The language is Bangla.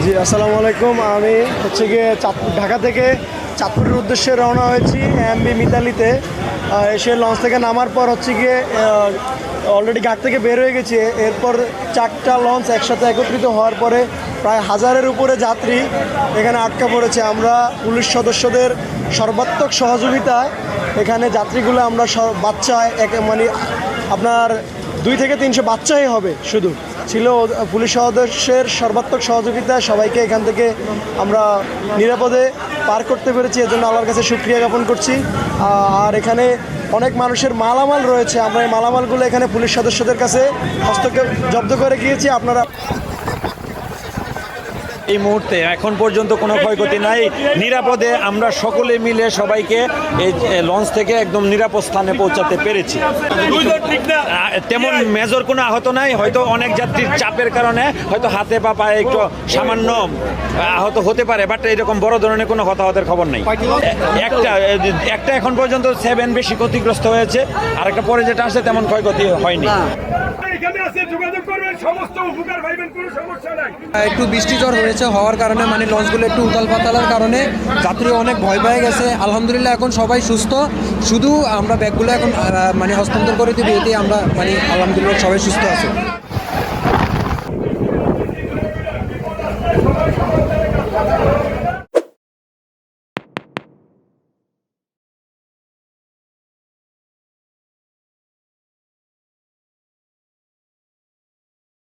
জি, আসসালামু আলাইকুম। আমি হচ্ছে গিয়ে ঢাকা থেকে চাঁদপুরের উদ্দেশ্যে রওনা হয়েছি এমবি মিতালিতে। এসে লঞ্চ থেকে নামার পর হচ্ছে গিয়ে অলরেডি ঘাট থেকে বের হয়ে গেছি। এরপর 4টা লঞ্চ একসাথে একত্রিত হওয়ার পরে প্রায় 1000-এর উপরে যাত্রী এখানে আটকা পড়েছে। আমরা পুলিশ সদস্যদের সর্বাত্মক সহযোগিতায় এখানে যাত্রীগুলো আমরা বাচ্চা মানে আপনার 2 থেকে 300 বাচ্চাই হবে শুধু ছিল। পুলিশ সদস্যের সর্বাত্মক সহযোগিতায় সবাইকে এখান থেকে আমরা নিরাপদে পার করতে পেরেছি, এজন্য আল্লাহর কাছে শুকরিয়া জ্ঞাপন করছি। আর এখানে অনেক মানুষের মালামাল রয়েছে, আমরা এই মালামালগুলো এখানে পুলিশ সদস্যদের কাছে হস্তক্ষেপ জব্দ করে গিয়েছি। আপনারা এই মুহূর্তে এখন পর্যন্ত কোনো ক্ষয়ক্ষতি নাই, নিরাপদে আমরা সকলে মিলে সবাইকে এই লঞ্চ থেকে একদম নিরাপদ স্থানে পৌঁছাতে পেরেছি। তেমন মেজর কোনো আহত নাই, হয়তো অনেক যাত্রীর চাপের কারণে হয়তো হাতে বা পায়ে একটু সামান্য আহত হতে পারে, বাট এরকম বড় ধরনের কোনো হতাহতের খবর নেই। একটা এখন পর্যন্ত 7 বেশি ক্ষতিগ্রস্ত হয়েছে, আর একটা পরে যেটা আসছে তেমন ক্ষয়ক্ষতি হয়নি। একটু বৃষ্টি ঝড় হয়েছে, হওয়ার কারণে মানে লঞ্চগুলো একটু উতাল পাতালার কারণে যাত্রী অনেক ভয় পেয়ে গেছে। আলহামদুলিল্লাহ এখন সবাই সুস্থ, শুধু আমরা ব্যাগগুলো এখন মানে হস্তান্তর করে দিই, এতে আমরা মানে আলহামদুলিল্লাহ সবাই সুস্থ আছে।